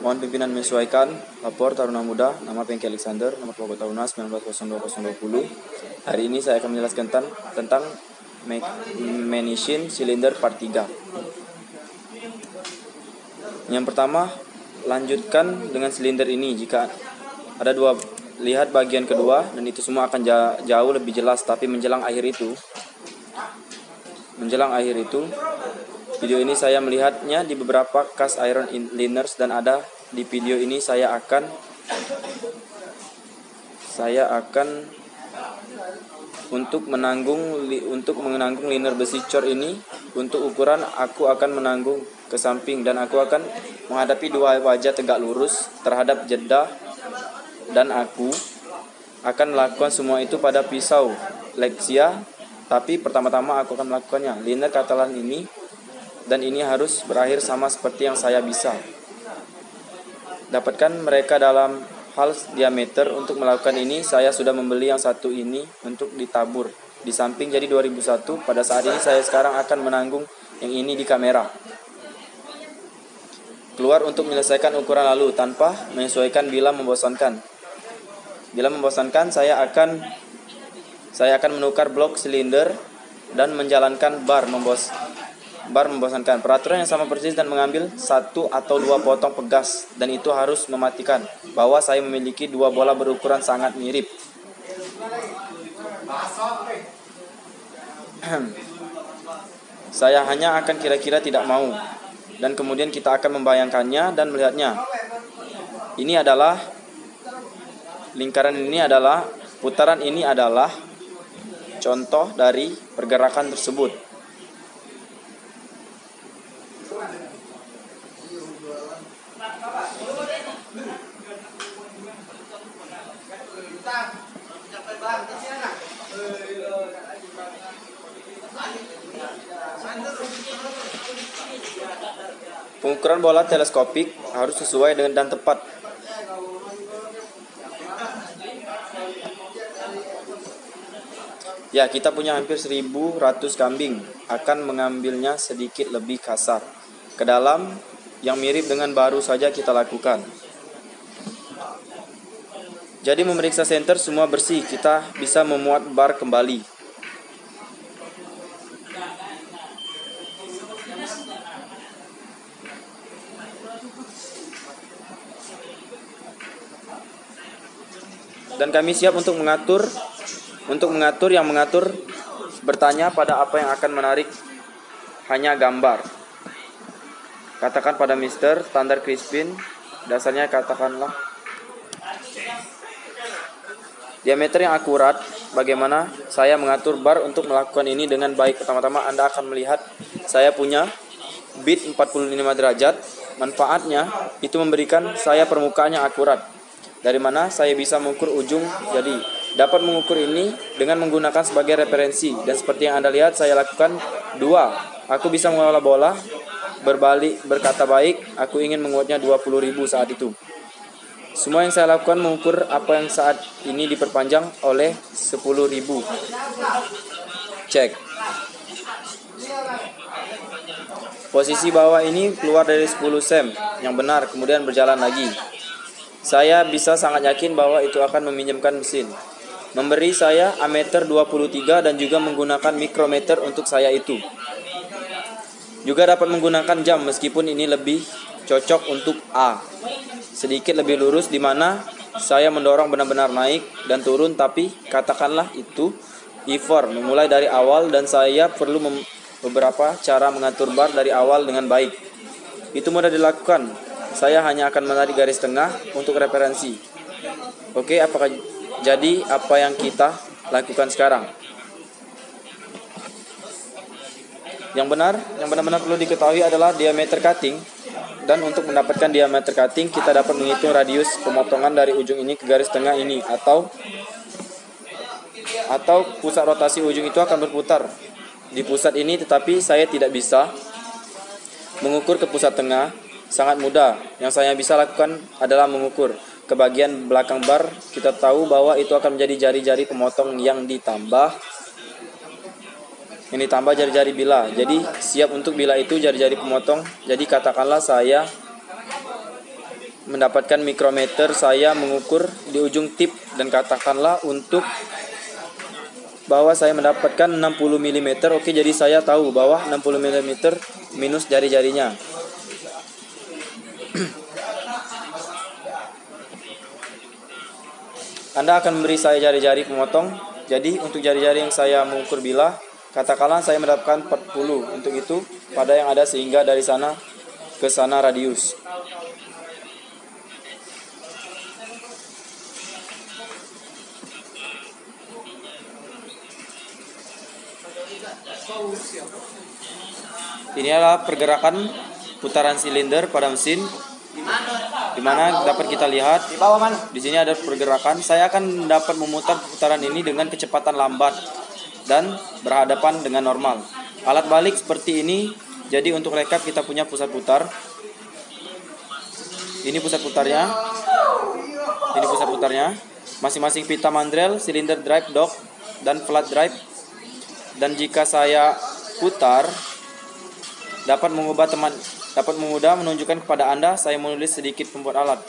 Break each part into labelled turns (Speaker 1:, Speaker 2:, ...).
Speaker 1: Mohon pimpinan menyesuaikan. Lapor Taruna Muda, nama Pengki Alexander, nomor pokok Taruna 190220. Hari ini saya akan menjelaskan tentang machine silinder part 3. Yang pertama, lanjutkan dengan silinder ini. Jika ada dua, lihat bagian kedua, dan itu semua akan jauh lebih jelas. Tapi menjelang akhir itu, video ini saya melihatnya di beberapa cast iron liners, dan ada di video ini saya akan untuk menanggung liner besi cor ini. Untuk ukuran aku akan menanggung ke samping, dan aku akan menghadapi dua wajah tegak lurus terhadap jeda, dan aku akan melakukan semua itu pada pisau Lexia. Tapi pertama-tama aku akan melakukannya liner Catalan ini, dan ini harus berakhir sama seperti yang saya bisa dapatkan mereka dalam hal diameter. Untuk melakukan ini saya sudah membeli yang satu ini untuk ditabur di samping jadi 2001. Pada saat ini saya sekarang akan menanggung yang ini di kamera. Keluar untuk menyelesaikan ukuran lalu tanpa menyesuaikan bila membosankan. Bila membosankan saya akan menukar blok silinder dan menjalankan bar membosankan. Peraturan yang sama persis, dan mengambil 1 atau 2 potong pegas, dan itu harus mematikan bahwa saya memiliki dua bola berukuran sangat mirip. Saya hanya akan kira-kira tidak mau, dan kemudian kita akan membayangkannya dan melihatnya. Ini adalah lingkaran, putaran ini adalah contoh dari pergerakan tersebut. Pengukuran bola teleskopik harus sesuai dan tepat. Ya, kita punya hampir 1.100 kambing. Akan mengambilnya sedikit lebih kasar ke dalam yang mirip dengan baru saja kita lakukan. Jadi memeriksa senter semua bersih, kita bisa memuat bar kembali. Dan kami siap untuk mengatur bertanya pada apa yang akan menarik hanya gambar. Katakan pada Mr. Standar Crispin, dasarnya katakanlah diameter yang akurat. Bagaimana saya mengatur bar untuk melakukan ini dengan baik? Pertama-tama Anda akan melihat saya punya bit 45 derajat. Manfaatnya itu memberikan saya permukaan yang akurat. Dari mana saya bisa mengukur ujung, jadi dapat mengukur ini dengan menggunakan sebagai referensi. Dan seperti yang Anda lihat saya lakukan 2. Aku bisa mengolah bola berbalik, berkata baik, aku ingin menguatnya 20.000 saat itu. Semua yang saya lakukan mengukur apa yang saat ini diperpanjang oleh 10.000. Cek. Posisi bawah ini keluar dari 10 cm yang benar, kemudian berjalan lagi. Saya bisa sangat yakin bahwa itu akan meminjamkan mesin. Memberi saya ammeter 23 dan juga menggunakan mikrometer untuk saya itu. Juga dapat menggunakan jam, meskipun ini lebih cocok untuk A. Sedikit lebih lurus, di mana saya mendorong benar-benar naik dan turun, tapi katakanlah itu E4 memulai dari awal, dan saya perlu beberapa cara mengatur bar dari awal dengan baik. Itu mudah dilakukan. Saya hanya akan menarik garis tengah untuk referensi. Oke, apa yang kita lakukan sekarang? Yang benar-benar perlu diketahui adalah diameter cutting. Dan untuk mendapatkan diameter cutting, kita dapat menghitung radius pemotongan dari ujung ini ke garis tengah ini, atau pusat rotasi ujung itu akan berputar di pusat ini, tetapi saya tidak bisa mengukur ke pusat tengah. Sangat mudah. Yang saya bisa lakukan adalah mengukur ke bagian belakang bar. Kita tahu bahwa itu akan menjadi jari-jari pemotong yang ditambah jari-jari bila. Jadi siap untuk bila itu jari-jari pemotong. Jadi katakanlah saya mendapatkan mikrometer, saya mengukur di ujung tip dan katakanlah untuk bahwa saya mendapatkan 60 mm. Oke, jadi saya tahu bahwa 60 mm minus jari-jarinya. Anda akan memberi saya jari-jari pemotong. Jadi untuk jari-jari yang saya mengukur bilah, katakanlah saya mendapatkan 40. Untuk itu pada yang ada sehingga dari sana ke sana radius. Ini adalah pergerakan putaran silinder pada mesin, di mana dapat kita lihat di sini ada pergerakan. Saya akan dapat memutar putaran ini dengan kecepatan lambat dan berhadapan dengan normal. Alat balik seperti ini. Jadi untuk rekap kita punya pusat putar. Ini pusat putarnya. Ini pusat putarnya. Masing-masing pita mandrel, silinder drive, dog, dan flat drive. Dan jika saya putar dapat mudah menunjukkan kepada Anda. Saya menulis sedikit pembuat alat.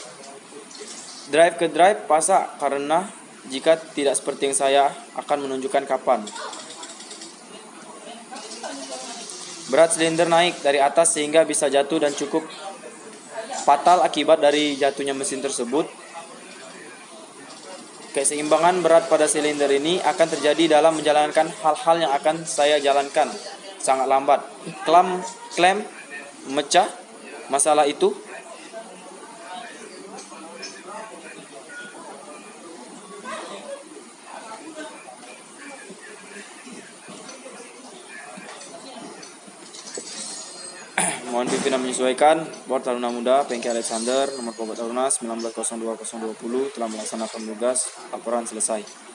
Speaker 1: Drive ke drive pasak, karena jika tidak seperti yang saya akan menunjukkan kapan. Berat silinder naik dari atas sehingga bisa jatuh dan cukup fatal akibat dari jatuhnya mesin tersebut. Keseimbangan berat pada silinder ini akan terjadi dalam menjalankan hal-hal yang akan saya jalankan sangat lambat. Klem memecah masalah itu. Mohon pimpinan menyesuaikan. Bor Taruna Muda Pengki Alexander, nomor pokok Taruna 19022020 telah melaksanakan tugas. Laporan selesai.